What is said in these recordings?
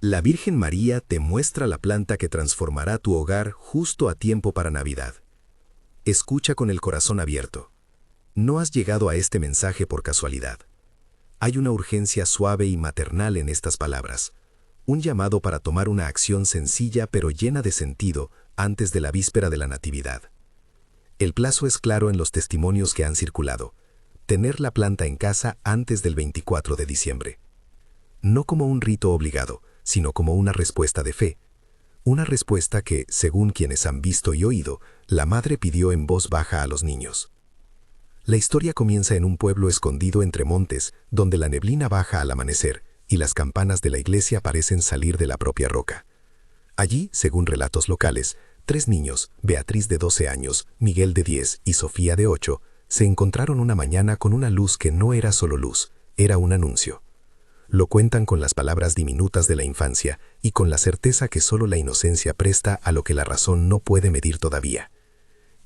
La Virgen María te muestra la planta que transformará tu hogar justo a tiempo para Navidad. Escucha con el corazón abierto. No has llegado a este mensaje por casualidad. Hay una urgencia suave y maternal en estas palabras. Un llamado para tomar una acción sencilla pero llena de sentido antes de la víspera de la Natividad. El plazo es claro en los testimonios que han circulado. Tener la planta en casa antes del 24 de diciembre. No como un rito obligado, sino como una respuesta de fe. Una respuesta que, según quienes han visto y oído, la madre pidió en voz baja a los niños. La historia comienza en un pueblo escondido entre montes, donde la neblina baja al amanecer y las campanas de la iglesia parecen salir de la propia roca. Allí, según relatos locales, 3 niños, Beatriz de 12 años, Miguel de 10 y Sofía de 8, se encontraron una mañana con una luz que no era solo luz, era un anuncio. Lo cuentan con las palabras diminutas de la infancia y con la certeza que solo la inocencia presta a lo que la razón no puede medir todavía.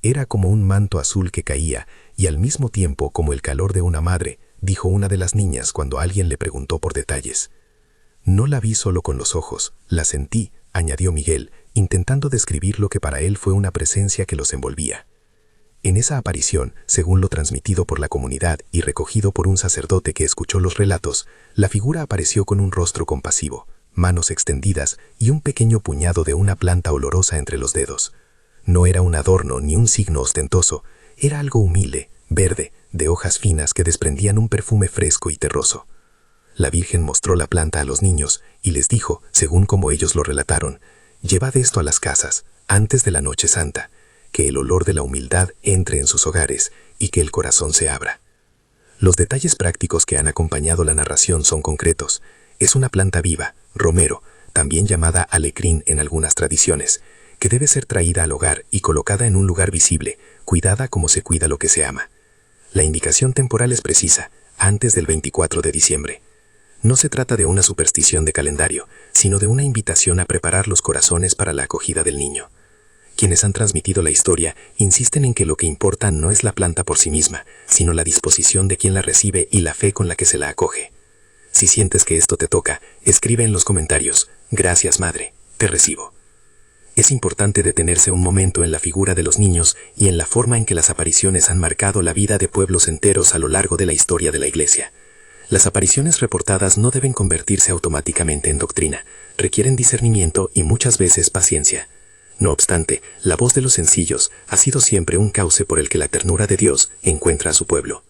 Era como un manto azul que caía y al mismo tiempo como el calor de una madre, dijo una de las niñas cuando alguien le preguntó por detalles. No la vi solo con los ojos, la sentí, añadió Miguel, intentando describir lo que para él fue una presencia que los envolvía. En esa aparición, según lo transmitido por la comunidad y recogido por un sacerdote que escuchó los relatos, la figura apareció con un rostro compasivo, manos extendidas y un pequeño puñado de una planta olorosa entre los dedos. No era un adorno ni un signo ostentoso, era algo humilde, verde, de hojas finas que desprendían un perfume fresco y terroso. La Virgen mostró la planta a los niños y les dijo, según como ellos lo relataron, «Llevad esto a las casas, antes de la Noche Santa, que el olor de la humildad entre en sus hogares y que el corazón se abra». Los detalles prácticos que han acompañado la narración son concretos. Es una planta viva, romero, también llamada alecrín en algunas tradiciones, que debe ser traída al hogar y colocada en un lugar visible, cuidada como se cuida lo que se ama. La indicación temporal es precisa, antes del 24 de diciembre. No se trata de una superstición de calendario, sino de una invitación a preparar los corazones para la acogida del niño. Quienes han transmitido la historia insisten en que lo que importa no es la planta por sí misma, sino la disposición de quien la recibe y la fe con la que se la acoge. Si sientes que esto te toca, escribe en los comentarios, «Gracias, madre, te recibo». Es importante detenerse un momento en la figura de los niños y en la forma en que las apariciones han marcado la vida de pueblos enteros a lo largo de la historia de la Iglesia. Las apariciones reportadas no deben convertirse automáticamente en doctrina, requieren discernimiento y muchas veces paciencia. No obstante, la voz de los sencillos ha sido siempre un cauce por el que la ternura de Dios encuentra a su pueblo.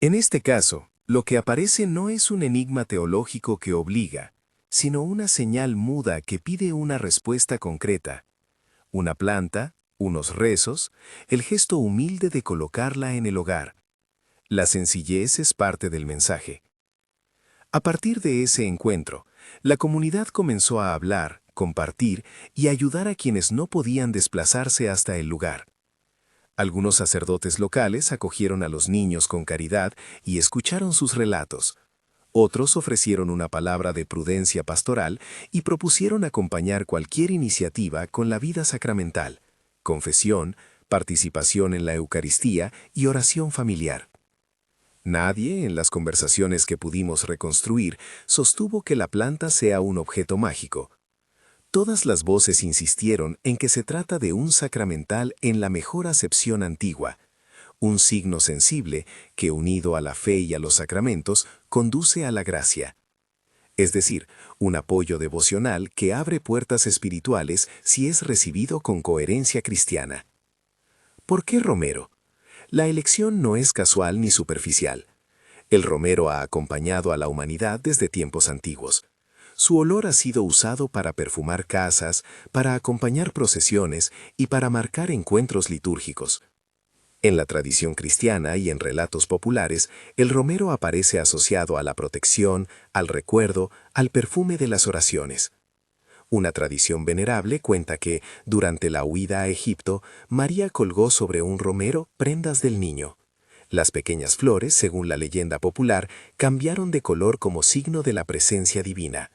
En este caso, lo que aparece no es un enigma teológico que obliga, sino una señal muda que pide una respuesta concreta. Una planta, unos rezos, el gesto humilde de colocarla en el hogar. La sencillez es parte del mensaje. A partir de ese encuentro, la comunidad comenzó a hablar, compartir y ayudar a quienes no podían desplazarse hasta el lugar. Algunos sacerdotes locales acogieron a los niños con caridad y escucharon sus relatos. Otros ofrecieron una palabra de prudencia pastoral y propusieron acompañar cualquier iniciativa con la vida sacramental, confesión, participación en la Eucaristía y oración familiar. Nadie, en las conversaciones que pudimos reconstruir, sostuvo que la planta sea un objeto mágico. Todas las voces insistieron en que se trata de un sacramental en la mejor acepción antigua, un signo sensible que, unido a la fe y a los sacramentos, conduce a la gracia. Es decir, un apoyo devocional que abre puertas espirituales si es recibido con coherencia cristiana. ¿Por qué romero? La elección no es casual ni superficial. El romero ha acompañado a la humanidad desde tiempos antiguos. Su olor ha sido usado para perfumar casas, para acompañar procesiones y para marcar encuentros litúrgicos. En la tradición cristiana y en relatos populares, el romero aparece asociado a la protección, al recuerdo, al perfume de las oraciones. Una tradición venerable cuenta que, durante la huida a Egipto, María colgó sobre un romero prendas del niño. Las pequeñas flores, según la leyenda popular, cambiaron de color como signo de la presencia divina.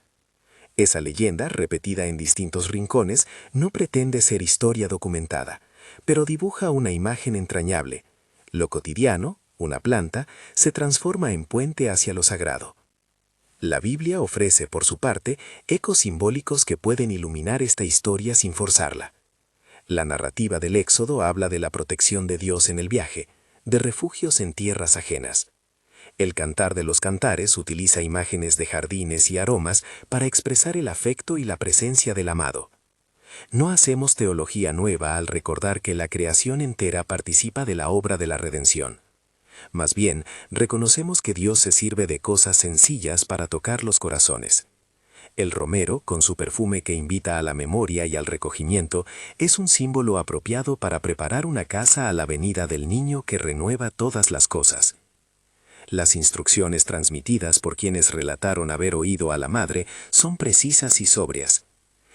Esa leyenda, repetida en distintos rincones, no pretende ser historia documentada, pero dibuja una imagen entrañable. Lo cotidiano, una planta, se transforma en puente hacia lo sagrado. La Biblia ofrece, por su parte, ecos simbólicos que pueden iluminar esta historia sin forzarla. La narrativa del Éxodo habla de la protección de Dios en el viaje, de refugios en tierras ajenas. El Cantar de los Cantares utiliza imágenes de jardines y aromas para expresar el afecto y la presencia del amado. No hacemos teología nueva al recordar que la creación entera participa de la obra de la redención. Más bien, reconocemos que Dios se sirve de cosas sencillas para tocar los corazones. El romero, con su perfume que invita a la memoria y al recogimiento, es un símbolo apropiado para preparar una casa a la venida del niño que renueva todas las cosas. Las instrucciones transmitidas por quienes relataron haber oído a la madre son precisas y sobrias.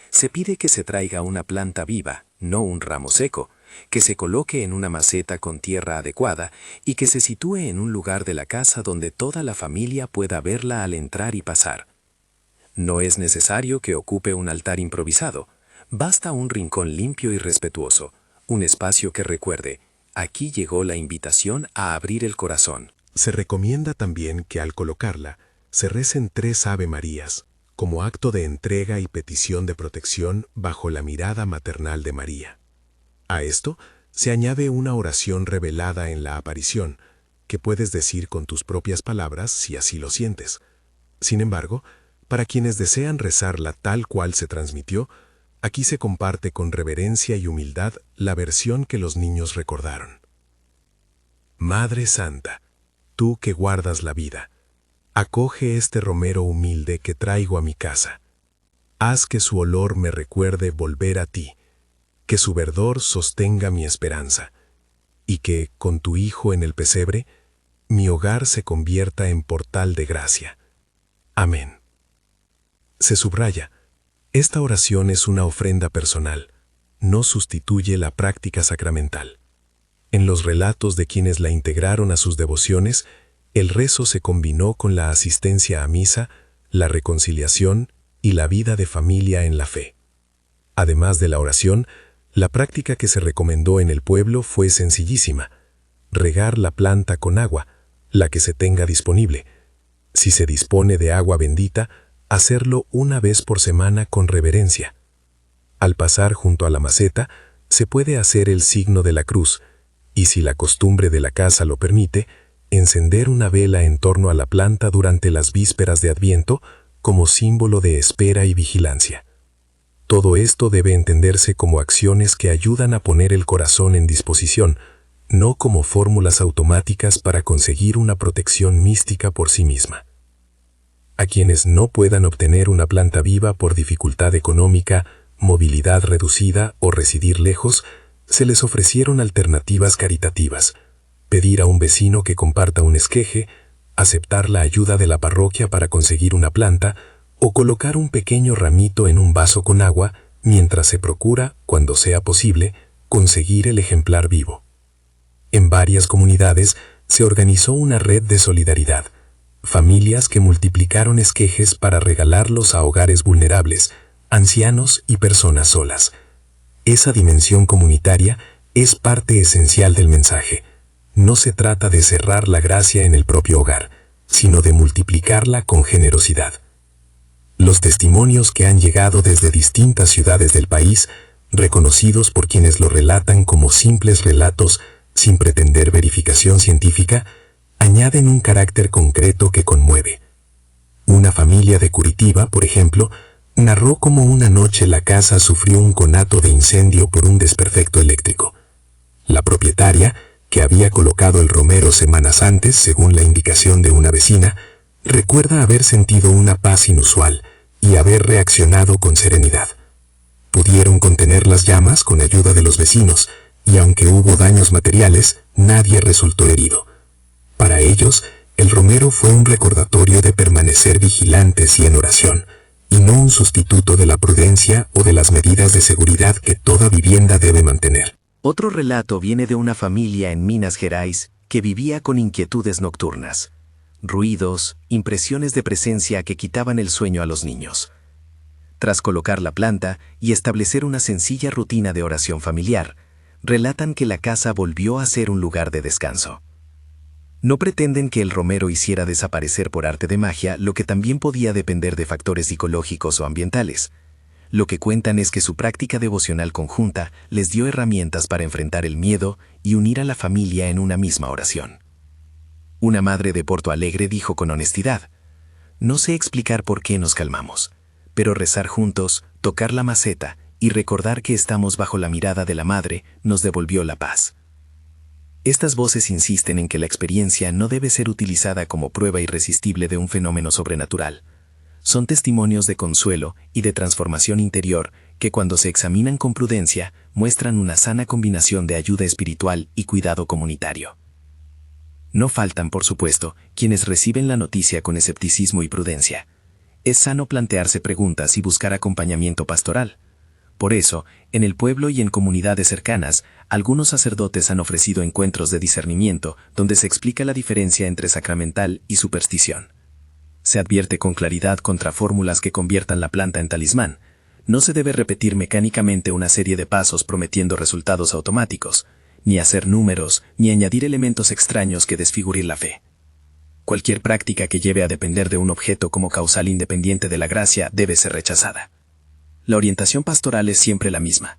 Se pide que se traiga una planta viva, no un ramo seco, que se coloque en una maceta con tierra adecuada y que se sitúe en un lugar de la casa donde toda la familia pueda verla al entrar y pasar. No es necesario que ocupe un altar improvisado, basta un rincón limpio y respetuoso, un espacio que recuerde, aquí llegó la invitación a abrir el corazón. Se recomienda también que al colocarla se recen 3 Ave Marías, como acto de entrega y petición de protección bajo la mirada maternal de María. A esto se añade una oración revelada en la aparición, que puedes decir con tus propias palabras si así lo sientes. Sin embargo, para quienes desean rezarla tal cual se transmitió, aquí se comparte con reverencia y humildad la versión que los niños recordaron. Madre Santa, tú que guardas la vida, acoge este romero humilde que traigo a mi casa. Haz que su olor me recuerde volver a ti, que su verdor sostenga mi esperanza, y que, con tu Hijo en el pesebre, mi hogar se convierta en portal de gracia. Amén. Se subraya, esta oración es una ofrenda personal, no sustituye la práctica sacramental. En los relatos de quienes la integraron a sus devociones, el rezo se combinó con la asistencia a misa, la reconciliación y la vida de familia en la fe. Además de la oración, la práctica que se recomendó en el pueblo fue sencillísima: regar la planta con agua, la que se tenga disponible. Si se dispone de agua bendita, hacerlo una vez por semana con reverencia. Al pasar junto a la maceta, se puede hacer el signo de la cruz, y si la costumbre de la casa lo permite, encender una vela en torno a la planta durante las vísperas de Adviento como símbolo de espera y vigilancia. Todo esto debe entenderse como acciones que ayudan a poner el corazón en disposición, no como fórmulas automáticas para conseguir una protección mística por sí misma. A quienes no puedan obtener una planta viva por dificultad económica, movilidad reducida o residir lejos, se les ofrecieron alternativas caritativas: pedir a un vecino que comparta un esqueje, aceptar la ayuda de la parroquia para conseguir una planta o colocar un pequeño ramito en un vaso con agua mientras se procura, cuando sea posible, conseguir el ejemplar vivo. En varias comunidades se organizó una red de solidaridad, familias que multiplicaron esquejes para regalarlos a hogares vulnerables, ancianos y personas solas. Esa dimensión comunitaria es parte esencial del mensaje. No se trata de cerrar la gracia en el propio hogar, sino de multiplicarla con generosidad. Los testimonios que han llegado desde distintas ciudades del país, reconocidos por quienes lo relatan como simples relatos sin pretender verificación científica, añaden un carácter concreto que conmueve. Una familia de Curitiba, por ejemplo, narró cómo una noche la casa sufrió un conato de incendio por un desperfecto eléctrico. La propietaria, que había colocado el romero semanas antes, según la indicación de una vecina, recuerda haber sentido una paz inusual y haber reaccionado con serenidad. Pudieron contener las llamas con ayuda de los vecinos, y aunque hubo daños materiales, nadie resultó herido. Para ellos, el romero fue un recordatorio de permanecer vigilantes y en oración, y no un sustituto de la prudencia o de las medidas de seguridad que toda vivienda debe mantener. Otro relato viene de una familia en Minas Gerais que vivía con inquietudes nocturnas, ruidos, impresiones de presencia que quitaban el sueño a los niños. Tras colocar la planta y establecer una sencilla rutina de oración familiar, relatan que la casa volvió a ser un lugar de descanso. No pretenden que el romero hiciera desaparecer por arte de magia lo que también podía depender de factores psicológicos o ambientales. Lo que cuentan es que su práctica devocional conjunta les dio herramientas para enfrentar el miedo y unir a la familia en una misma oración. Una madre de Porto Alegre dijo con honestidad: "No sé explicar por qué nos calmamos, pero rezar juntos, tocar la maceta y recordar que estamos bajo la mirada de la Madre nos devolvió la paz". Estas voces insisten en que la experiencia no debe ser utilizada como prueba irresistible de un fenómeno sobrenatural. Son testimonios de consuelo y de transformación interior que, cuando se examinan con prudencia, muestran una sana combinación de ayuda espiritual y cuidado comunitario. No faltan, por supuesto, quienes reciben la noticia con escepticismo y prudencia. Es sano plantearse preguntas y buscar acompañamiento pastoral. Por eso, en el pueblo y en comunidades cercanas, algunos sacerdotes han ofrecido encuentros de discernimiento donde se explica la diferencia entre sacramental y superstición. Se advierte con claridad contra fórmulas que conviertan la planta en talismán. No se debe repetir mecánicamente una serie de pasos prometiendo resultados automáticos, ni hacer números, ni añadir elementos extraños que desfiguren la fe. Cualquier práctica que lleve a depender de un objeto como causal independiente de la gracia debe ser rechazada. La orientación pastoral es siempre la misma.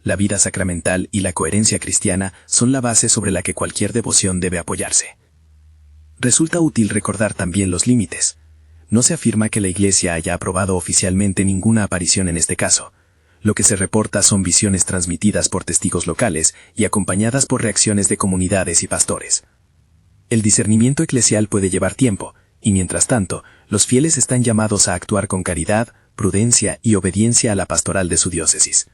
La vida sacramental y la coherencia cristiana son la base sobre la que cualquier devoción debe apoyarse. Resulta útil recordar también los límites. No se afirma que la Iglesia haya aprobado oficialmente ninguna aparición en este caso. Lo que se reporta son visiones transmitidas por testigos locales y acompañadas por reacciones de comunidades y pastores. El discernimiento eclesial puede llevar tiempo, y mientras tanto, los fieles están llamados a actuar con caridad, prudencia y obediencia a la pastoral de su diócesis.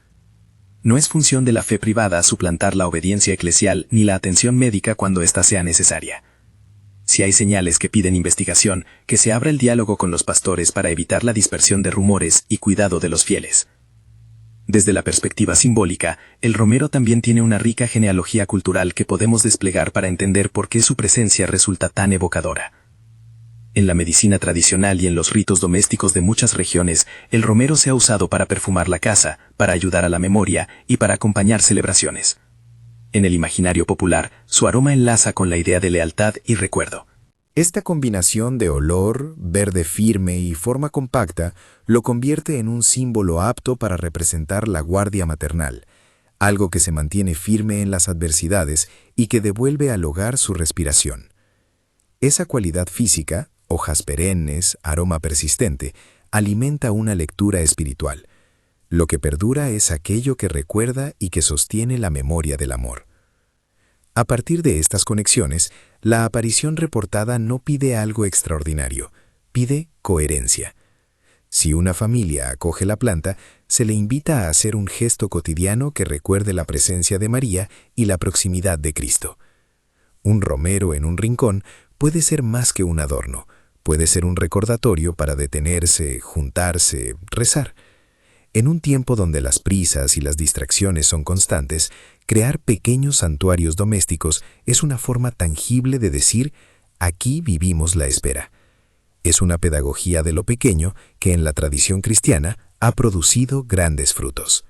No es función de la fe privada suplantar la obediencia eclesial ni la atención médica cuando ésta sea necesaria. Si hay señales que piden investigación, que se abra el diálogo con los pastores para evitar la dispersión de rumores y cuidado de los fieles. Desde la perspectiva simbólica, el romero también tiene una rica genealogía cultural que podemos desplegar para entender por qué su presencia resulta tan evocadora. En la medicina tradicional y en los ritos domésticos de muchas regiones, el romero se ha usado para perfumar la casa, para ayudar a la memoria y para acompañar celebraciones. En el imaginario popular, su aroma enlaza con la idea de lealtad y recuerdo. Esta combinación de olor, verde firme y forma compacta lo convierte en un símbolo apto para representar la guardia maternal, algo que se mantiene firme en las adversidades y que devuelve al hogar su respiración. Esa cualidad física, hojas perennes, aroma persistente, alimenta una lectura espiritual. Lo que perdura es aquello que recuerda y que sostiene la memoria del amor. A partir de estas conexiones, la aparición reportada no pide algo extraordinario, pide coherencia. Si una familia acoge la planta, se le invita a hacer un gesto cotidiano que recuerde la presencia de María y la proximidad de Cristo. Un romero en un rincón puede ser más que un adorno, puede ser un recordatorio para detenerse, juntarse, rezar. En un tiempo donde las prisas y las distracciones son constantes, crear pequeños santuarios domésticos es una forma tangible de decir: aquí vivimos la espera. Es una pedagogía de lo pequeño que en la tradición cristiana ha producido grandes frutos.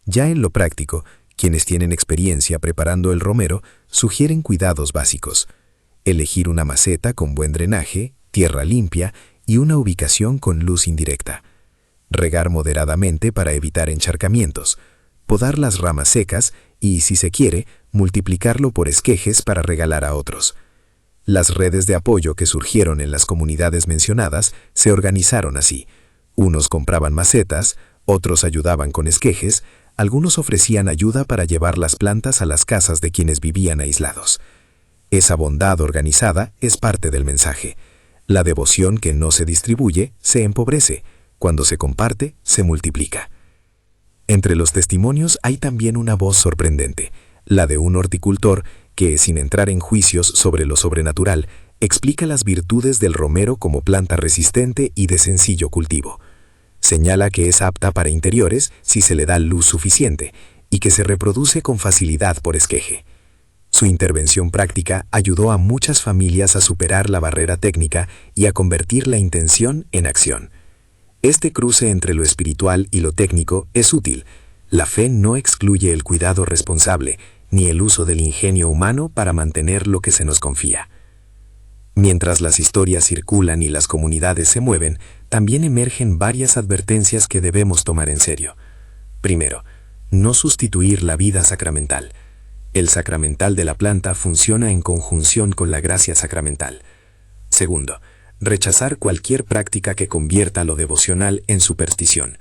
Ya en lo práctico, quienes tienen experiencia preparando el romero sugieren cuidados básicos: elegir una maceta con buen drenaje, tierra limpia y una ubicación con luz indirecta. Regar moderadamente para evitar encharcamientos, podar las ramas secas y, si se quiere, multiplicarlo por esquejes para regalar a otros. Las redes de apoyo que surgieron en las comunidades mencionadas se organizaron así. Unos compraban macetas, otros ayudaban con esquejes, algunos ofrecían ayuda para llevar las plantas a las casas de quienes vivían aislados. Esa bondad organizada es parte del mensaje. La devoción que no se distribuye se empobrece. Cuando se comparte, se multiplica. Entre los testimonios hay también una voz sorprendente, la de un horticultor que, sin entrar en juicios sobre lo sobrenatural, explica las virtudes del romero como planta resistente y de sencillo cultivo. Señala que es apta para interiores si se le da luz suficiente y que se reproduce con facilidad por esqueje. Su intervención práctica ayudó a muchas familias a superar la barrera técnica y a convertir la intención en acción. Este cruce entre lo espiritual y lo técnico es útil. La fe no excluye el cuidado responsable ni el uso del ingenio humano para mantener lo que se nos confía. Mientras las historias circulan y las comunidades se mueven, también emergen varias advertencias que debemos tomar en serio. Primero, no sustituir la vida sacramental. El sacramental de la planta funciona en conjunción con la gracia sacramental. Segundo, rechazar cualquier práctica que convierta lo devocional en superstición.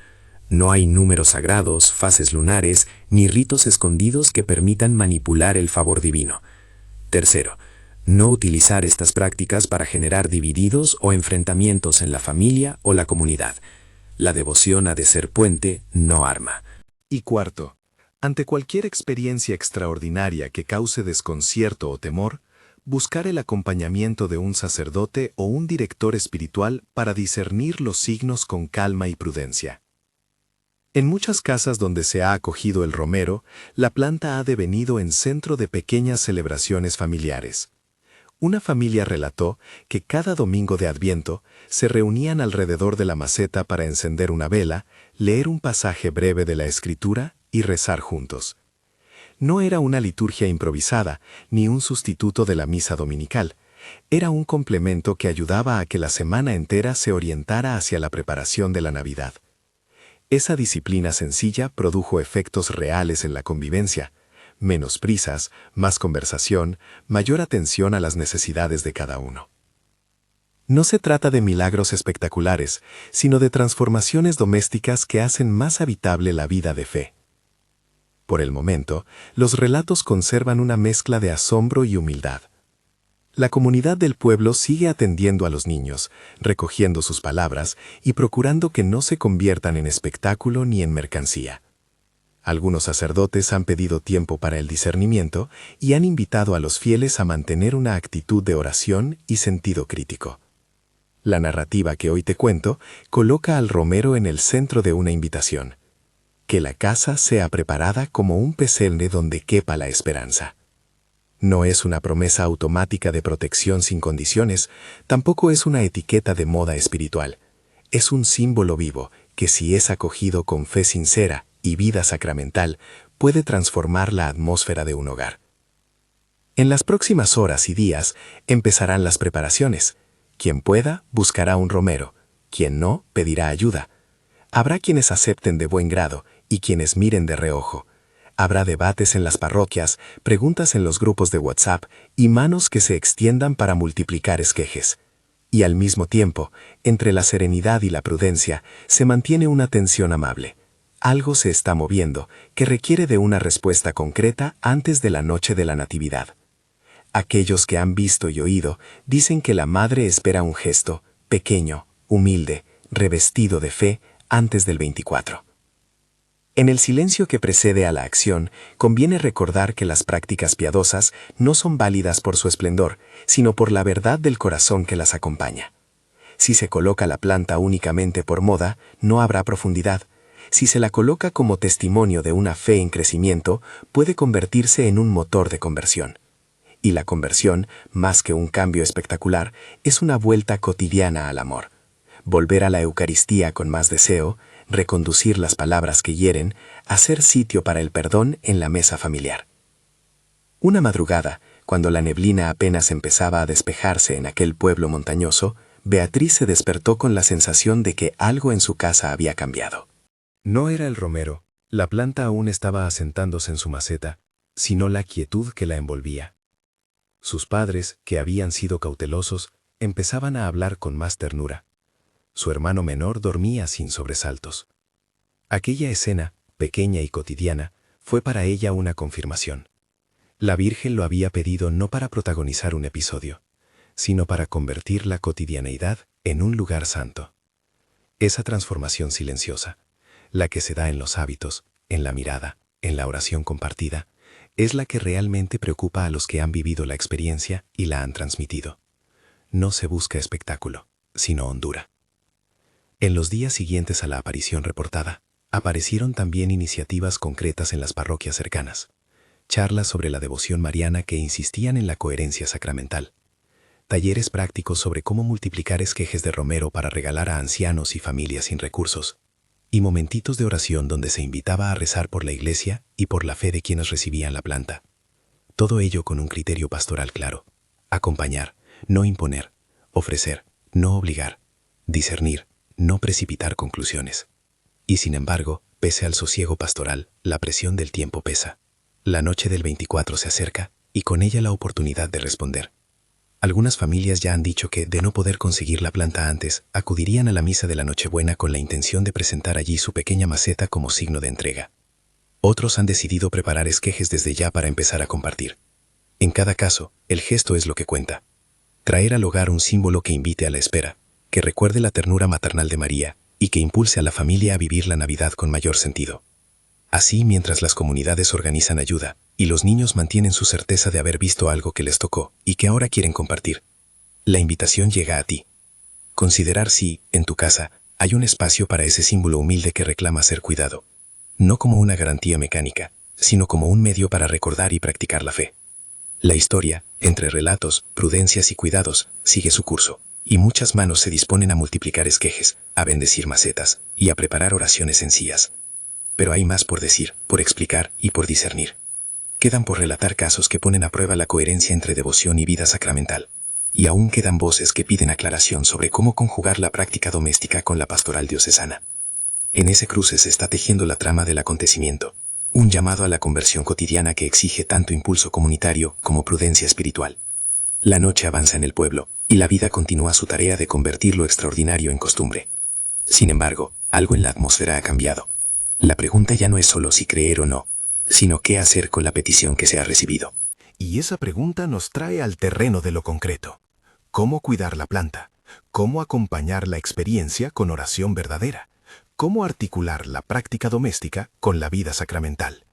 No hay números sagrados, fases lunares, ni ritos escondidos que permitan manipular el favor divino. Tercero, no utilizar estas prácticas para generar divididos o enfrentamientos en la familia o la comunidad. La devoción ha de ser puente, no arma. Y cuarto, ante cualquier experiencia extraordinaria que cause desconcierto o temor, buscar el acompañamiento de un sacerdote o un director espiritual para discernir los signos con calma y prudencia. En muchas casas donde se ha acogido el romero, la planta ha devenido en centro de pequeñas celebraciones familiares. Una familia relató que cada domingo de Adviento se reunían alrededor de la maceta para encender una vela, leer un pasaje breve de la Escritura y rezar juntos. No era una liturgia improvisada, ni un sustituto de la misa dominical. Era un complemento que ayudaba a que la semana entera se orientara hacia la preparación de la Navidad. Esa disciplina sencilla produjo efectos reales en la convivencia. Menos prisas, más conversación, mayor atención a las necesidades de cada uno. No se trata de milagros espectaculares, sino de transformaciones domésticas que hacen más habitable la vida de fe. Por el momento, los relatos conservan una mezcla de asombro y humildad. La comunidad del pueblo sigue atendiendo a los niños, recogiendo sus palabras y procurando que no se conviertan en espectáculo ni en mercancía. Algunos sacerdotes han pedido tiempo para el discernimiento y han invitado a los fieles a mantener una actitud de oración y sentido crítico. La narrativa que hoy te cuento coloca al romero en el centro de una invitación. Que la casa sea preparada como un pesebre donde quepa la esperanza. No es una promesa automática de protección sin condiciones, tampoco es una etiqueta de moda espiritual. Es un símbolo vivo que, si es acogido con fe sincera y vida sacramental, puede transformar la atmósfera de un hogar. En las próximas horas y días empezarán las preparaciones. Quien pueda, buscará un romero. Quien no, pedirá ayuda. Habrá quienes acepten de buen grado y quienes miren de reojo. Habrá debates en las parroquias, preguntas en los grupos de WhatsApp y manos que se extiendan para multiplicar esquejes. Y al mismo tiempo, entre la serenidad y la prudencia, se mantiene una tensión amable. Algo se está moviendo que requiere de una respuesta concreta antes de la noche de la Natividad. Aquellos que han visto y oído dicen que la madre espera un gesto, pequeño, humilde, revestido de fe, antes del 24. En el silencio que precede a la acción, conviene recordar que las prácticas piadosas no son válidas por su esplendor, sino por la verdad del corazón que las acompaña. Si se coloca la planta únicamente por moda, no habrá profundidad. Si se la coloca como testimonio de una fe en crecimiento, puede convertirse en un motor de conversión. Y la conversión, más que un cambio espectacular, es una vuelta cotidiana al amor. Volver a la Eucaristía con más deseo, reconducir las palabras que hieren, hacer sitio para el perdón en la mesa familiar. Una madrugada, cuando la neblina apenas empezaba a despejarse en aquel pueblo montañoso, Beatriz se despertó con la sensación de que algo en su casa había cambiado. No era el romero, la planta aún estaba asentándose en su maceta, sino la quietud que la envolvía. Sus padres, que habían sido cautelosos, empezaban a hablar con más ternura. Su hermano menor dormía sin sobresaltos. Aquella escena, pequeña y cotidiana, fue para ella una confirmación. La Virgen lo había pedido no para protagonizar un episodio, sino para convertir la cotidianeidad en un lugar santo. Esa transformación silenciosa, la que se da en los hábitos, en la mirada, en la oración compartida, es la que realmente preocupa a los que han vivido la experiencia y la han transmitido. No se busca espectáculo, sino hondura. En los días siguientes a la aparición reportada, aparecieron también iniciativas concretas en las parroquias cercanas, charlas sobre la devoción mariana que insistían en la coherencia sacramental, talleres prácticos sobre cómo multiplicar esquejes de romero para regalar a ancianos y familias sin recursos, y momentitos de oración donde se invitaba a rezar por la iglesia y por la fe de quienes recibían la planta. Todo ello con un criterio pastoral claro: acompañar, No imponer, ofrecer, no obligar, discernir, no precipitar conclusiones. Y sin embargo, pese al sosiego pastoral, la presión del tiempo pesa. La noche del 24 se acerca y con ella la oportunidad de responder. Algunas familias ya han dicho que, de no poder conseguir la planta antes, acudirían a la misa de la Nochebuena con la intención de presentar allí su pequeña maceta como signo de entrega. Otros han decidido preparar esquejes desde ya para empezar a compartir. En cada caso, el gesto es lo que cuenta. Traer al hogar un símbolo que invite a la espera, que recuerde la ternura maternal de María y que impulse a la familia a vivir la Navidad con mayor sentido. Así, mientras las comunidades organizan ayuda y los niños mantienen su certeza de haber visto algo que les tocó y que ahora quieren compartir, la invitación llega a ti. Considerar si, en tu casa, hay un espacio para ese símbolo humilde que reclama ser cuidado, no como una garantía mecánica, sino como un medio para recordar y practicar la fe. La historia, entre relatos, prudencias y cuidados, sigue su curso, y muchas manos se disponen a multiplicar esquejes, a bendecir macetas y a preparar oraciones sencillas. Pero hay más por decir, por explicar y por discernir. Quedan por relatar casos que ponen a prueba la coherencia entre devoción y vida sacramental. Y aún quedan voces que piden aclaración sobre cómo conjugar la práctica doméstica con la pastoral diocesana. En ese cruce se está tejiendo la trama del acontecimiento, un llamado a la conversión cotidiana que exige tanto impulso comunitario como prudencia espiritual. La noche avanza en el pueblo, y la vida continúa su tarea de convertir lo extraordinario en costumbre. Sin embargo, algo en la atmósfera ha cambiado. La pregunta ya no es solo si creer o no, sino qué hacer con la petición que se ha recibido. Y esa pregunta nos trae al terreno de lo concreto. ¿Cómo cuidar la planta? ¿Cómo acompañar la experiencia con oración verdadera? ¿Cómo articular la práctica doméstica con la vida sacramental?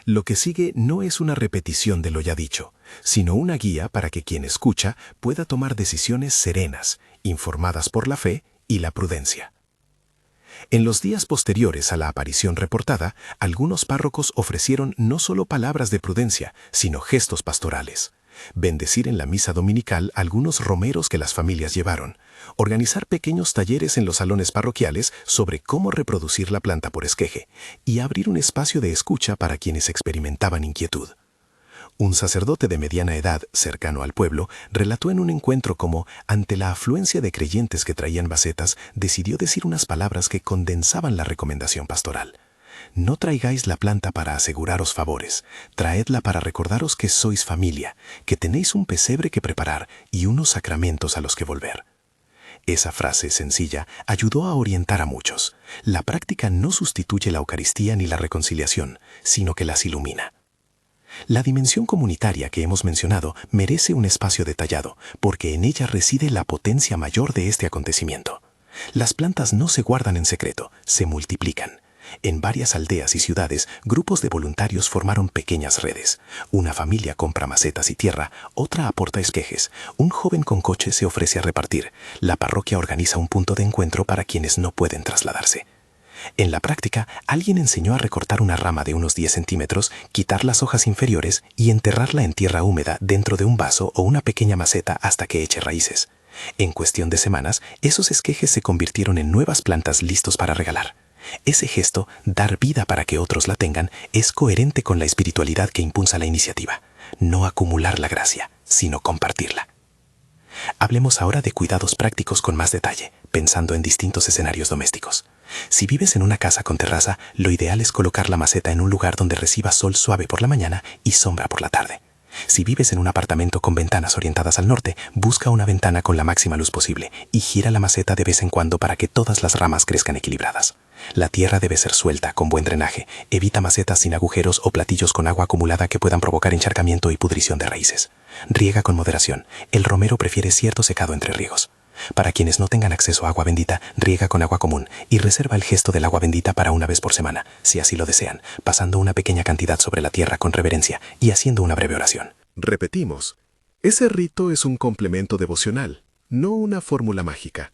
Lo que sigue no es una repetición de lo ya dicho, sino una guía para que quien escucha pueda tomar decisiones serenas, informadas por la fe y la prudencia. En los días posteriores a la aparición reportada, algunos párrocos ofrecieron no solo palabras de prudencia, sino gestos pastorales. Bendecir en la misa dominical algunos romeros que las familias llevaron, organizar pequeños talleres en los salones parroquiales sobre cómo reproducir la planta por esqueje y abrir un espacio de escucha para quienes experimentaban inquietud. Un sacerdote de mediana edad, cercano al pueblo, relató en un encuentro cómo, ante la afluencia de creyentes que traían macetas, decidió decir unas palabras que condensaban la recomendación pastoral. No traigáis la planta para aseguraros favores, traedla para recordaros que sois familia, que tenéis un pesebre que preparar y unos sacramentos a los que volver. Esa frase sencilla ayudó a orientar a muchos. La práctica no sustituye la Eucaristía ni la reconciliación, sino que las ilumina. La dimensión comunitaria que hemos mencionado merece un espacio detallado, porque en ella reside la potencia mayor de este acontecimiento. Las plantas no se guardan en secreto, se multiplican. En varias aldeas y ciudades, grupos de voluntarios formaron pequeñas redes. Una familia compra macetas y tierra, otra aporta esquejes, un joven con coche se ofrece a repartir, la parroquia organiza un punto de encuentro para quienes no pueden trasladarse. En la práctica, alguien enseñó a recortar una rama de unos 10 centímetros, quitar las hojas inferiores y enterrarla en tierra húmeda dentro de un vaso o una pequeña maceta hasta que eche raíces. En cuestión de semanas, esos esquejes se convirtieron en nuevas plantas listos para regalar. Ese gesto, dar vida para que otros la tengan, es coherente con la espiritualidad que impulsa la iniciativa. No acumular la gracia, sino compartirla. Hablemos ahora de cuidados prácticos con más detalle, pensando en distintos escenarios domésticos. Si vives en una casa con terraza, lo ideal es colocar la maceta en un lugar donde reciba sol suave por la mañana y sombra por la tarde. Si vives en un apartamento con ventanas orientadas al norte, busca una ventana con la máxima luz posible y gira la maceta de vez en cuando para que todas las ramas crezcan equilibradas. La tierra debe ser suelta, con buen drenaje. Evita macetas sin agujeros o platillos con agua acumulada que puedan provocar encharcamiento y pudrición de raíces. Riega con moderación. El romero prefiere cierto secado entre riegos. Para quienes no tengan acceso a agua bendita, riega con agua común y reserva el gesto del agua bendita para una vez por semana, si así lo desean, pasando una pequeña cantidad sobre la tierra con reverencia y haciendo una breve oración. Repetimos, ese rito es un complemento devocional, no una fórmula mágica.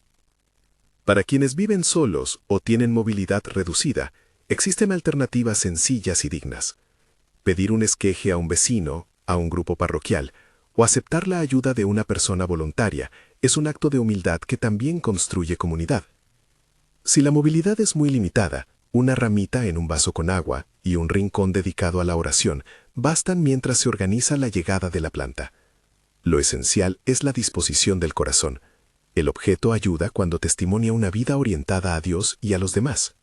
Para quienes viven solos o tienen movilidad reducida, existen alternativas sencillas y dignas. Pedir un esqueje a un vecino, a un grupo parroquial, o aceptar la ayuda de una persona voluntaria es un acto de humildad que también construye comunidad. Si la movilidad es muy limitada, una ramita en un vaso con agua y un rincón dedicado a la oración bastan mientras se organiza la llegada de la planta. Lo esencial es la disposición del corazón. El objeto ayuda cuando testimonia una vida orientada a Dios y a los demás.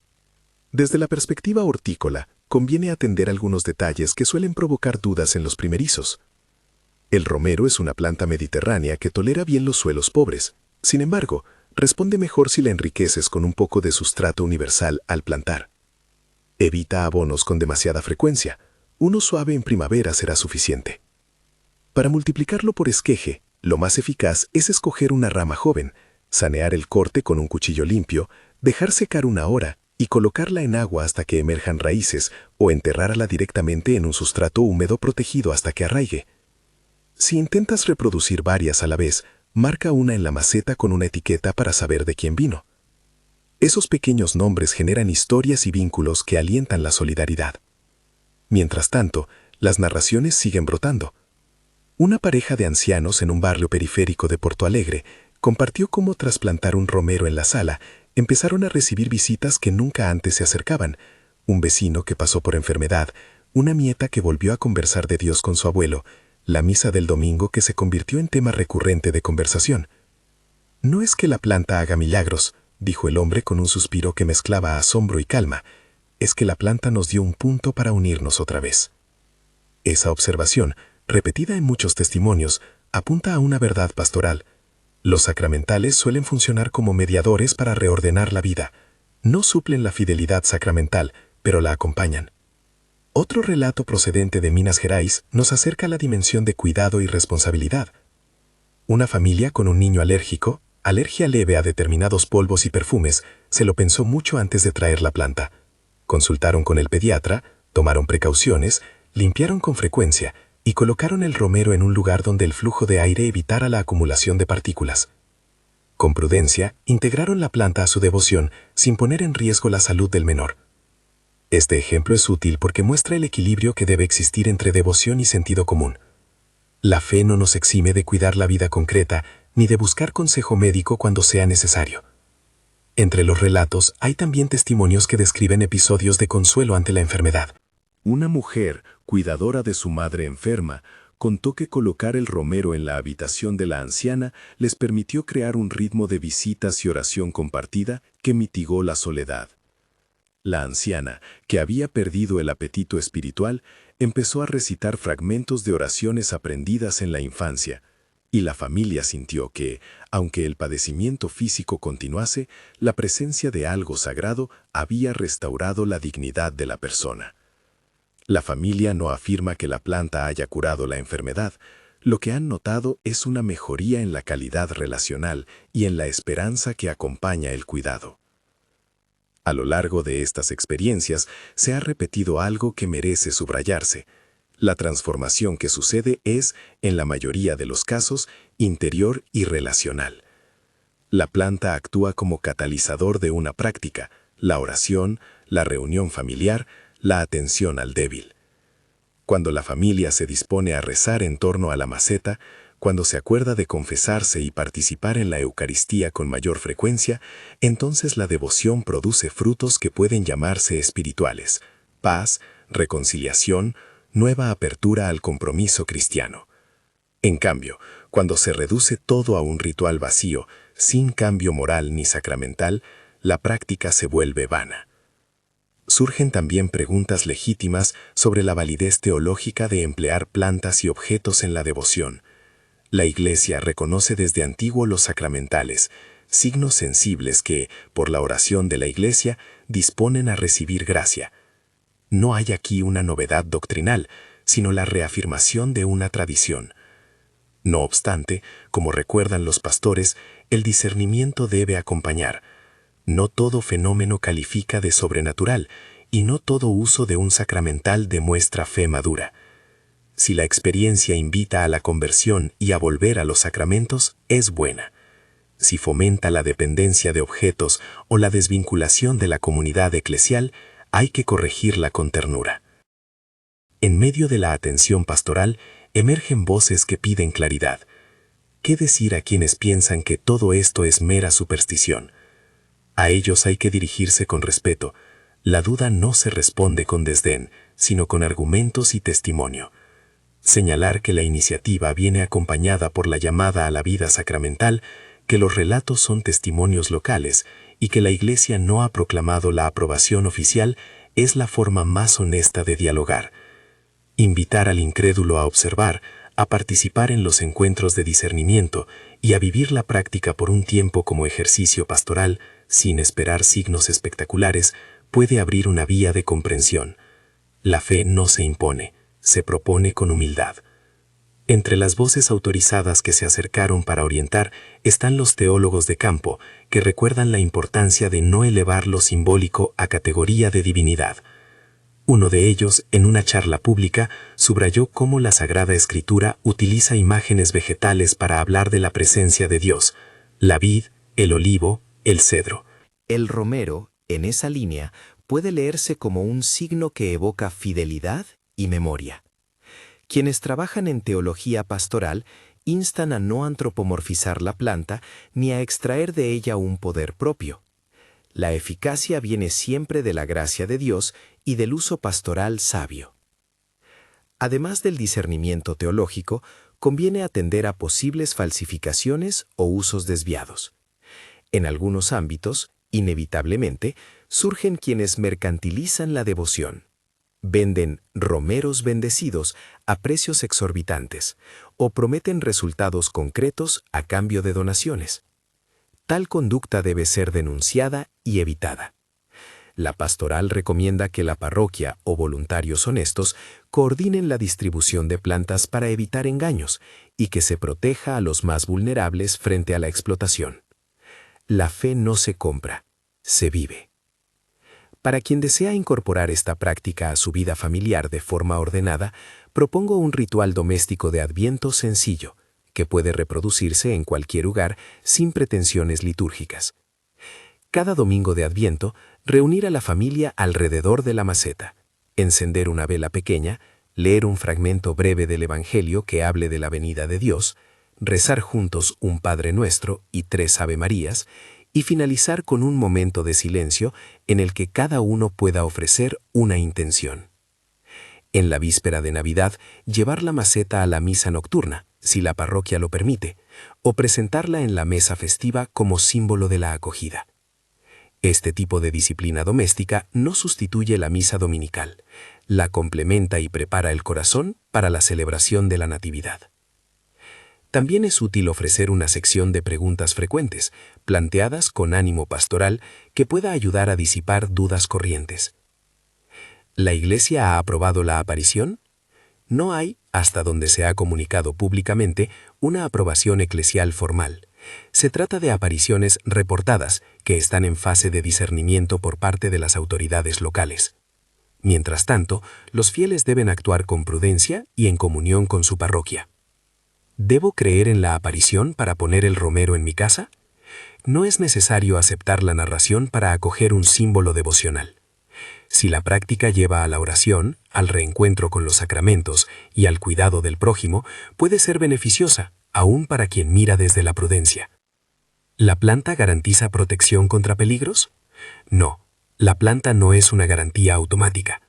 Desde la perspectiva hortícola, conviene atender algunos detalles que suelen provocar dudas en los primerizos. El romero es una planta mediterránea que tolera bien los suelos pobres. Sin embargo, responde mejor si la enriqueces con un poco de sustrato universal al plantar. Evita abonos con demasiada frecuencia. Uno suave en primavera será suficiente. Para multiplicarlo por esqueje, lo más eficaz es escoger una rama joven, sanear el corte con un cuchillo limpio, dejar secar 1 hora y colocarla en agua hasta que emerjan raíces o enterrarla directamente en un sustrato húmedo protegido hasta que arraigue. Si intentas reproducir varias a la vez, marca una en la maceta con una etiqueta para saber de quién vino. Esos pequeños nombres generan historias y vínculos que alientan la solidaridad. Mientras tanto, las narraciones siguen brotando. Una pareja de ancianos en un barrio periférico de Porto Alegre compartió cómo tras plantar un romero en la sala, empezaron a recibir visitas que nunca antes se acercaban, un vecino que pasó por enfermedad, una nieta que volvió a conversar de Dios con su abuelo, la misa del domingo que se convirtió en tema recurrente de conversación. «No es que la planta haga milagros», dijo el hombre con un suspiro que mezclaba asombro y calma, «es que la planta nos dio un punto para unirnos otra vez». Esa observación, repetida en muchos testimonios, apunta a una verdad pastoral. Los sacramentales suelen funcionar como mediadores para reordenar la vida. No suplen la fidelidad sacramental, pero la acompañan. Otro relato procedente de Minas Gerais nos acerca a la dimensión de cuidado y responsabilidad. Una familia con un niño alérgico, alergia leve a determinados polvos y perfumes, se lo pensó mucho antes de traer la planta. Consultaron con el pediatra, tomaron precauciones, limpiaron con frecuencia y colocaron el romero en un lugar donde el flujo de aire evitara la acumulación de partículas. Con prudencia, integraron la planta a su devoción sin poner en riesgo la salud del menor. Este ejemplo es útil porque muestra el equilibrio que debe existir entre devoción y sentido común. La fe no nos exime de cuidar la vida concreta ni de buscar consejo médico cuando sea necesario. Entre los relatos hay también testimonios que describen episodios de consuelo ante la enfermedad. Una mujer, cuidadora de su madre enferma, contó que colocar el romero en la habitación de la anciana les permitió crear un ritmo de visitas y oración compartida que mitigó la soledad. La anciana, que había perdido el apetito espiritual, empezó a recitar fragmentos de oraciones aprendidas en la infancia, y la familia sintió que, aunque el padecimiento físico continuase, la presencia de algo sagrado había restaurado la dignidad de la persona. La familia no afirma que la planta haya curado la enfermedad. Lo que han notado es una mejoría en la calidad relacional y en la esperanza que acompaña el cuidado. A lo largo de estas experiencias se ha repetido algo que merece subrayarse. La transformación que sucede es, en la mayoría de los casos, interior y relacional. La planta actúa como catalizador de una práctica, la oración, la reunión familiar, la atención al débil. Cuando la familia se dispone a rezar en torno a la maceta, cuando se acuerda de confesarse y participar en la Eucaristía con mayor frecuencia, entonces la devoción produce frutos que pueden llamarse espirituales: paz, reconciliación, nueva apertura al compromiso cristiano. En cambio, cuando se reduce todo a un ritual vacío, sin cambio moral ni sacramental, la práctica se vuelve vana. Surgen también preguntas legítimas sobre la validez teológica de emplear plantas y objetos en la devoción. La Iglesia reconoce desde antiguo los sacramentales, signos sensibles que, por la oración de la Iglesia, disponen a recibir gracia. No hay aquí una novedad doctrinal, sino la reafirmación de una tradición. No obstante, como recuerdan los pastores, el discernimiento debe acompañar. No todo fenómeno califica de sobrenatural y no todo uso de un sacramental demuestra fe madura. Si la experiencia invita a la conversión y a volver a los sacramentos, es buena. Si fomenta la dependencia de objetos o la desvinculación de la comunidad eclesial, hay que corregirla con ternura. En medio de la atención pastoral, emergen voces que piden claridad. ¿Qué decir a quienes piensan que todo esto es mera superstición? A ellos hay que dirigirse con respeto. La duda no se responde con desdén, sino con argumentos y testimonio. Señalar que la iniciativa viene acompañada por la llamada a la vida sacramental, que los relatos son testimonios locales y que la Iglesia no ha proclamado la aprobación oficial es la forma más honesta de dialogar. Invitar al incrédulo a observar, a participar en los encuentros de discernimiento y a vivir la práctica por un tiempo como ejercicio pastoral, sin esperar signos espectaculares, puede abrir una vía de comprensión. La fe no se impone, se propone con humildad. Entre las voces autorizadas que se acercaron para orientar están los teólogos de campo, que recuerdan la importancia de no elevar lo simbólico a categoría de divinidad. Uno de ellos, en una charla pública, subrayó cómo la Sagrada Escritura utiliza imágenes vegetales para hablar de la presencia de Dios: la vid, el olivo, el cedro. El romero, en esa línea, puede leerse como un signo que evoca fidelidad y memoria. Quienes trabajan en teología pastoral instan a no antropomorfizar la planta ni a extraer de ella un poder propio. La eficacia viene siempre de la gracia de Dios y del uso pastoral sabio. Además del discernimiento teológico, conviene atender a posibles falsificaciones o usos desviados. En algunos ámbitos, inevitablemente, surgen quienes mercantilizan la devoción. Venden romeros bendecidos a precios exorbitantes o prometen resultados concretos a cambio de donaciones. Tal conducta debe ser denunciada y evitada. La pastoral recomienda que la parroquia o voluntarios honestos coordinen la distribución de plantas para evitar engaños y que se proteja a los más vulnerables frente a la explotación. La fe no se compra, se vive. Para quien desea incorporar esta práctica a su vida familiar de forma ordenada, propongo un ritual doméstico de Adviento sencillo, que puede reproducirse en cualquier hogar sin pretensiones litúrgicas. Cada domingo de Adviento, reunir a la familia alrededor de la maceta, encender una vela pequeña, leer un fragmento breve del Evangelio que hable de la venida de Dios, rezar juntos un Padre Nuestro y 3 Ave Marías, y finalizar con un momento de silencio en el que cada uno pueda ofrecer una intención. En la víspera de Navidad, llevar la maceta a la misa nocturna, si la parroquia lo permite, o presentarla en la mesa festiva como símbolo de la acogida. Este tipo de disciplina doméstica no sustituye la misa dominical, la complementa y prepara el corazón para la celebración de la Natividad. También es útil ofrecer una sección de preguntas frecuentes, planteadas con ánimo pastoral, que pueda ayudar a disipar dudas corrientes. ¿La Iglesia ha aprobado la aparición? No hay, hasta donde se ha comunicado públicamente, una aprobación eclesial formal. Se trata de apariciones reportadas que están en fase de discernimiento por parte de las autoridades locales. Mientras tanto, los fieles deben actuar con prudencia y en comunión con su parroquia. ¿Debo creer en la aparición para poner el romero en mi casa? No es necesario aceptar la narración para acoger un símbolo devocional. Si la práctica lleva a la oración, al reencuentro con los sacramentos y al cuidado del prójimo, puede ser beneficiosa, aún para quien mira desde la prudencia. ¿La planta garantiza protección contra peligros? No, la planta no es una garantía automática.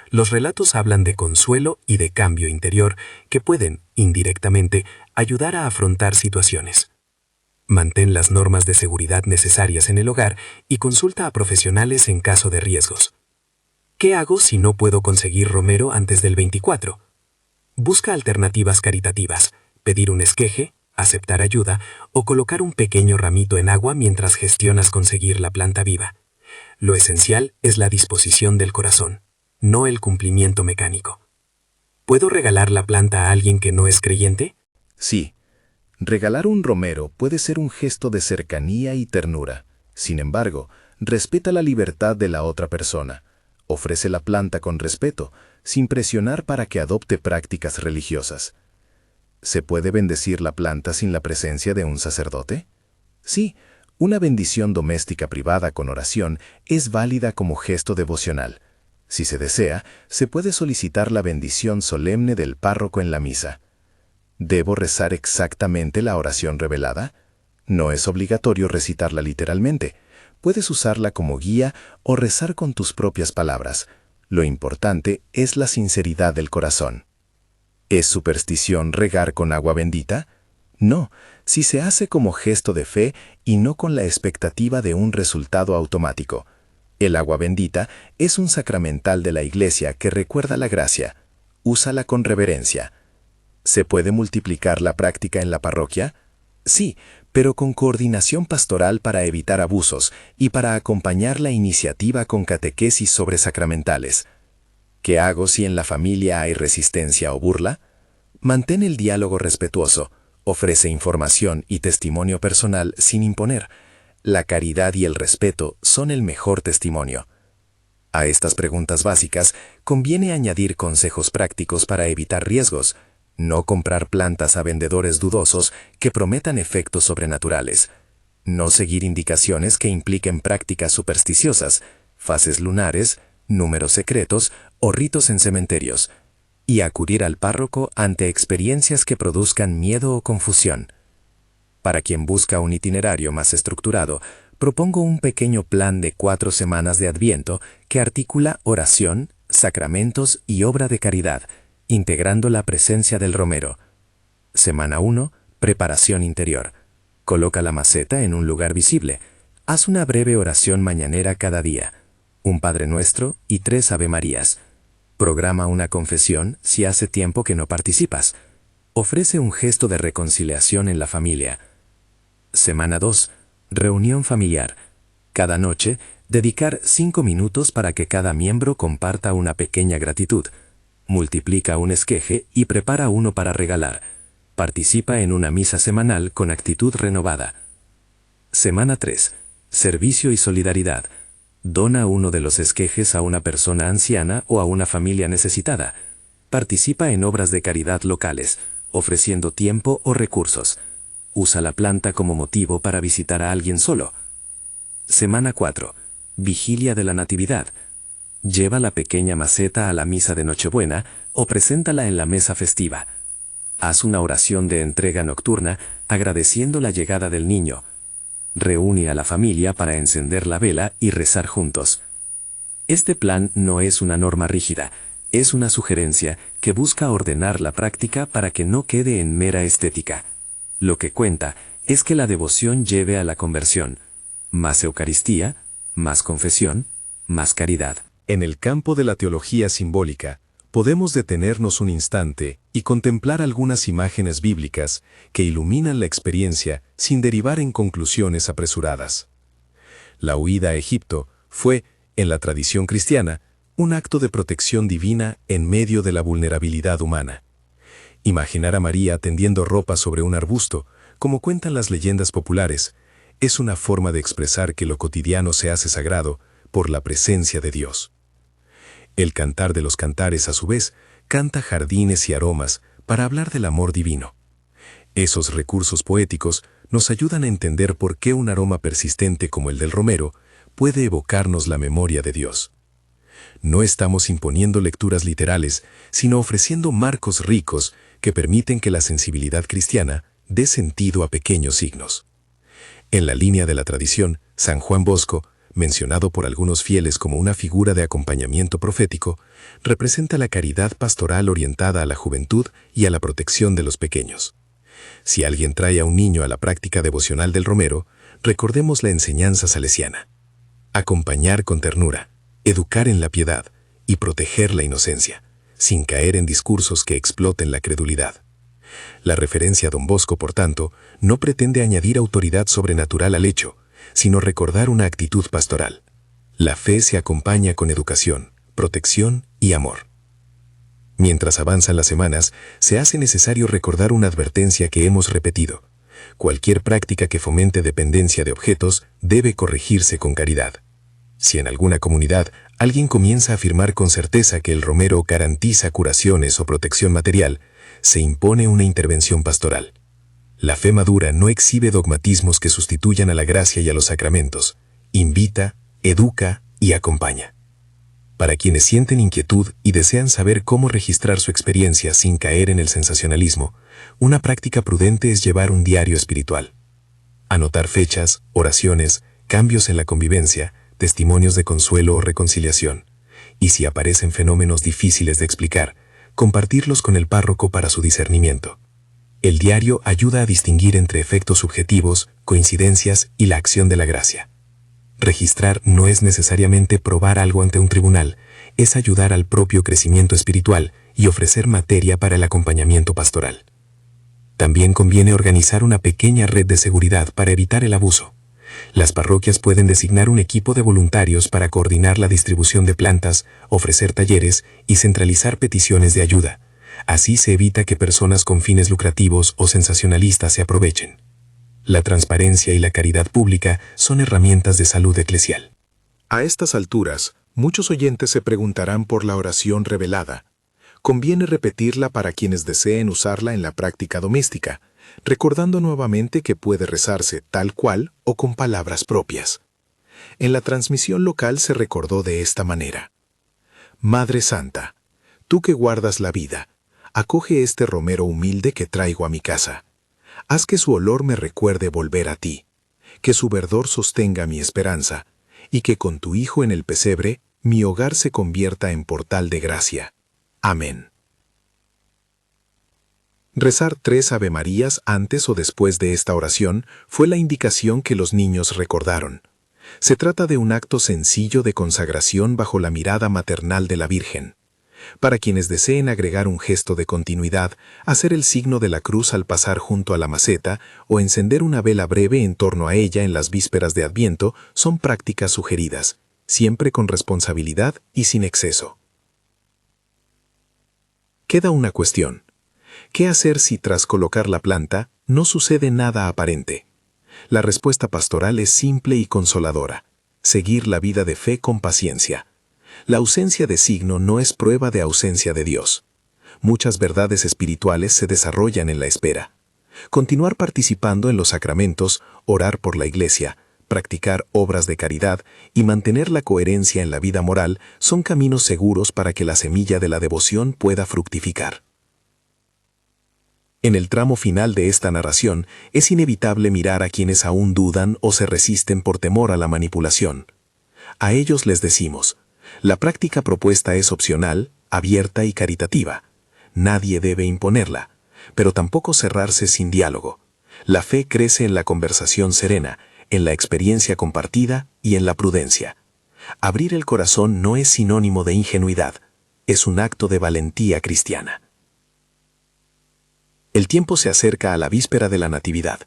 Los relatos hablan de consuelo y de cambio interior que pueden, indirectamente, ayudar a afrontar situaciones. Mantén las normas de seguridad necesarias en el hogar y consulta a profesionales en caso de riesgos. ¿Qué hago si no puedo conseguir romero antes del 24? Busca alternativas caritativas, pedir un esqueje, aceptar ayuda o colocar un pequeño ramito en agua mientras gestionas conseguir la planta viva. Lo esencial es la disposición del corazón, no el cumplimiento mecánico. ¿Puedo regalar la planta a alguien que no es creyente? Sí. Regalar un romero puede ser un gesto de cercanía y ternura. Sin embargo, respeta la libertad de la otra persona. Ofrece la planta con respeto, sin presionar para que adopte prácticas religiosas. ¿Se puede bendecir la planta sin la presencia de un sacerdote? Sí, una bendición doméstica privada con oración es válida como gesto devocional. Si se desea, se puede solicitar la bendición solemne del párroco en la misa. ¿Debo rezar exactamente la oración revelada? No es obligatorio recitarla literalmente. Puedes usarla como guía o rezar con tus propias palabras. Lo importante es la sinceridad del corazón. ¿Es superstición regar con agua bendita? No, si se hace como gesto de fe y no con la expectativa de un resultado automático. El agua bendita es un sacramental de la Iglesia que recuerda la gracia. Úsala con reverencia. ¿Se puede multiplicar la práctica en la parroquia? Sí, pero con coordinación pastoral para evitar abusos y para acompañar la iniciativa con catequesis sobre sacramentales. ¿Qué hago si en la familia hay resistencia o burla? Mantén el diálogo respetuoso, ofrece información y testimonio personal sin imponer. La caridad y el respeto son el mejor testimonio. A estas preguntas básicas conviene añadir consejos prácticos para evitar riesgos. No comprar plantas a vendedores dudosos que prometan efectos sobrenaturales. No seguir indicaciones que impliquen prácticas supersticiosas, fases lunares, números secretos o ritos en cementerios. Y acudir al párroco ante experiencias que produzcan miedo o confusión. Para quien busca un itinerario más estructurado, propongo un pequeño plan de 4 semanas de Adviento que articula oración, sacramentos y obra de caridad, integrando la presencia del romero. Semana 1. Preparación interior. Coloca la maceta en un lugar visible. Haz una breve oración mañanera cada día, un Padre Nuestro y 3 Ave Marías. Programa una confesión si hace tiempo que no participas. Ofrece un gesto de reconciliación en la familia. Semana 2. Reunión familiar. Cada noche, dedicar 5 minutos para que cada miembro comparta una pequeña gratitud. Multiplica un esqueje y prepara uno para regalar. Participa en una misa semanal con actitud renovada. Semana 3. Servicio y solidaridad. Dona uno de los esquejes a una persona anciana o a una familia necesitada. Participa en obras de caridad locales, ofreciendo tiempo o recursos. Usa la planta como motivo para visitar a alguien solo. Semana 4. Vigilia de la Natividad. Lleva la pequeña maceta a la misa de Nochebuena o preséntala en la mesa festiva. Haz una oración de entrega nocturna agradeciendo la llegada del niño. Reúne a la familia para encender la vela y rezar juntos. Este plan no es una norma rígida, es una sugerencia que busca ordenar la práctica para que no quede en mera estética. Lo que cuenta es que la devoción lleve a la conversión. Más Eucaristía, más confesión, más caridad. En el campo de la teología simbólica, podemos detenernos un instante y contemplar algunas imágenes bíblicas que iluminan la experiencia sin derivar en conclusiones apresuradas. La huida a Egipto fue, en la tradición cristiana, un acto de protección divina en medio de la vulnerabilidad humana. Imaginar a María tendiendo ropa sobre un arbusto, como cuentan las leyendas populares, es una forma de expresar que lo cotidiano se hace sagrado por la presencia de Dios. El Cantar de los Cantares, a su vez, canta jardines y aromas para hablar del amor divino. Esos recursos poéticos nos ayudan a entender por qué un aroma persistente como el del romero puede evocarnos la memoria de Dios. No estamos imponiendo lecturas literales, sino ofreciendo marcos ricos que permiten que la sensibilidad cristiana dé sentido a pequeños signos. En la línea de la tradición, San Juan Bosco, mencionado por algunos fieles como una figura de acompañamiento profético, representa la caridad pastoral orientada a la juventud y a la protección de los pequeños. Si alguien trae a un niño a la práctica devocional del romero, recordemos la enseñanza salesiana. Acompañar con ternura, educar en la piedad y proteger la inocencia, sin caer en discursos que exploten la credulidad. La referencia a Don Bosco, por tanto, no pretende añadir autoridad sobrenatural al hecho, sino recordar una actitud pastoral. La fe se acompaña con educación, protección y amor. Mientras avanzan las semanas, se hace necesario recordar una advertencia que hemos repetido. Cualquier práctica que fomente dependencia de objetos debe corregirse con caridad. Si en alguna comunidad alguien comienza a afirmar con certeza que el romero garantiza curaciones o protección material, se impone una intervención pastoral. La fe madura no exhibe dogmatismos que sustituyan a la gracia y a los sacramentos. Invita, educa y acompaña. Para quienes sienten inquietud y desean saber cómo registrar su experiencia sin caer en el sensacionalismo, una práctica prudente es llevar un diario espiritual. Anotar fechas, oraciones, cambios en la convivencia, testimonios de consuelo o reconciliación. Y si aparecen fenómenos difíciles de explicar, compartirlos con el párroco para su discernimiento. El diario ayuda a distinguir entre efectos subjetivos, coincidencias y la acción de la gracia. Registrar no es necesariamente probar algo ante un tribunal, es ayudar al propio crecimiento espiritual y ofrecer materia para el acompañamiento pastoral. También conviene organizar una pequeña red de seguridad para evitar el abuso. Las parroquias pueden designar un equipo de voluntarios para coordinar la distribución de plantas, ofrecer talleres y centralizar peticiones de ayuda. Así se evita que personas con fines lucrativos o sensacionalistas se aprovechen. La transparencia y la caridad pública son herramientas de salud eclesial. A estas alturas, muchos oyentes se preguntarán por la oración revelada. Conviene repetirla para quienes deseen usarla en la práctica doméstica, recordando nuevamente que puede rezarse tal cual o con palabras propias. En la transmisión local se recordó de esta manera: Madre Santa, tú que guardas la vida, acoge este romero humilde que traigo a mi casa. Haz que su olor me recuerde volver a ti, que su verdor sostenga mi esperanza, y que con tu Hijo en el pesebre mi hogar se convierta en portal de gracia. Amén. Rezar 3 Avemarías antes o después de esta oración fue la indicación que los niños recordaron. Se trata de un acto sencillo de consagración bajo la mirada maternal de la Virgen. Para quienes deseen agregar un gesto de continuidad, hacer el signo de la cruz al pasar junto a la maceta o encender una vela breve en torno a ella en las vísperas de Adviento son prácticas sugeridas, siempre con responsabilidad y sin exceso. Queda una cuestión. ¿Qué hacer si tras colocar la planta no sucede nada aparente? La respuesta pastoral es simple y consoladora: seguir la vida de fe con paciencia. La ausencia de signo no es prueba de ausencia de Dios. Muchas verdades espirituales se desarrollan en la espera. Continuar participando en los sacramentos, orar por la Iglesia, practicar obras de caridad y mantener la coherencia en la vida moral son caminos seguros para que la semilla de la devoción pueda fructificar. En el tramo final de esta narración es inevitable mirar a quienes aún dudan o se resisten por temor a la manipulación. A ellos les decimos: la práctica propuesta es opcional, abierta y caritativa. Nadie debe imponerla, pero tampoco cerrarse sin diálogo. La fe crece en la conversación serena, en la experiencia compartida y en la prudencia. Abrir el corazón no es sinónimo de ingenuidad, es un acto de valentía cristiana. El tiempo se acerca a la víspera de la Natividad.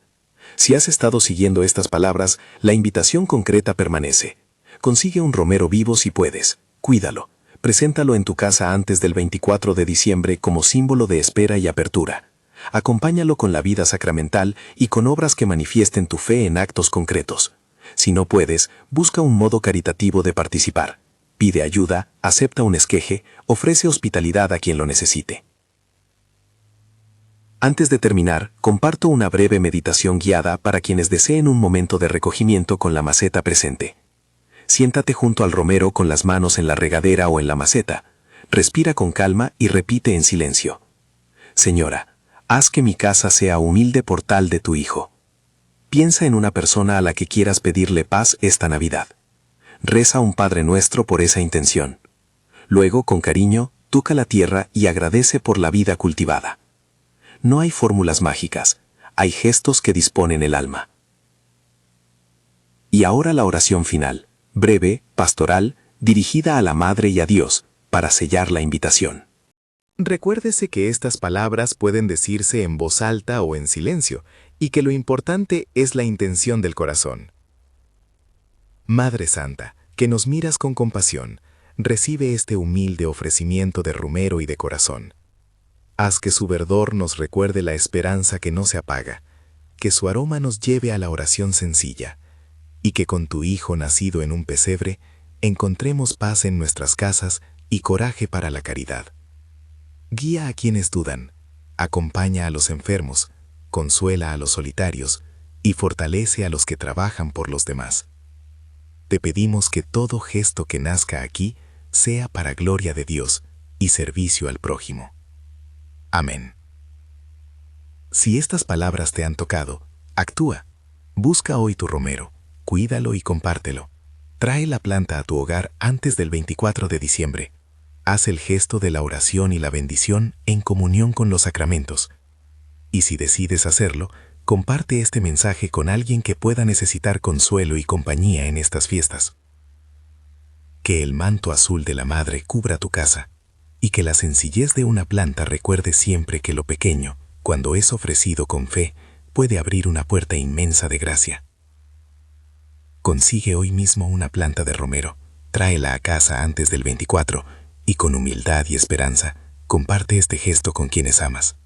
Si has estado siguiendo estas palabras, la invitación concreta permanece. Consigue un romero vivo si puedes, cuídalo, preséntalo en tu casa antes del 24 de diciembre como símbolo de espera y apertura. Acompáñalo con la vida sacramental y con obras que manifiesten tu fe en actos concretos. Si no puedes, busca un modo caritativo de participar. Pide ayuda, acepta un esqueje, ofrece hospitalidad a quien lo necesite. Antes de terminar, comparto una breve meditación guiada para quienes deseen un momento de recogimiento con la maceta presente. Siéntate junto al romero con las manos en la regadera o en la maceta. Respira con calma y repite en silencio: Señora, haz que mi casa sea humilde portal de tu Hijo. Piensa en una persona a la que quieras pedirle paz esta Navidad. Reza un Padre Nuestro por esa intención. Luego, con cariño, toca la tierra y agradece por la vida cultivada. No hay fórmulas mágicas, hay gestos que disponen el alma. Y ahora la oración final, breve, pastoral, dirigida a la Madre y a Dios, para sellar la invitación. Recuérdese que estas palabras pueden decirse en voz alta o en silencio, y que lo importante es la intención del corazón. Madre Santa, que nos miras con compasión, recibe este humilde ofrecimiento de romero y de corazón. Haz que su verdor nos recuerde la esperanza que no se apaga, que su aroma nos lleve a la oración sencilla, y que con tu Hijo nacido en un pesebre encontremos paz en nuestras casas y coraje para la caridad. Guía a quienes dudan, acompaña a los enfermos, consuela a los solitarios y fortalece a los que trabajan por los demás. Te pedimos que todo gesto que nazca aquí sea para gloria de Dios y servicio al prójimo. Amén. Si estas palabras te han tocado, actúa. Busca hoy tu romero, cuídalo y compártelo. Trae la planta a tu hogar antes del 24 de diciembre. haz el gesto de la oración y la bendición en comunión con los sacramentos. Y si decides hacerlo, comparte este mensaje con alguien que pueda necesitar consuelo y compañía en estas fiestas. Que el manto azul de la Madre cubra tu casa, y que la sencillez de una planta recuerde siempre que lo pequeño, cuando es ofrecido con fe, puede abrir una puerta inmensa de gracia. Consigue hoy mismo una planta de romero, tráela a casa antes del 24 y con humildad y esperanza, comparte este gesto con quienes amas.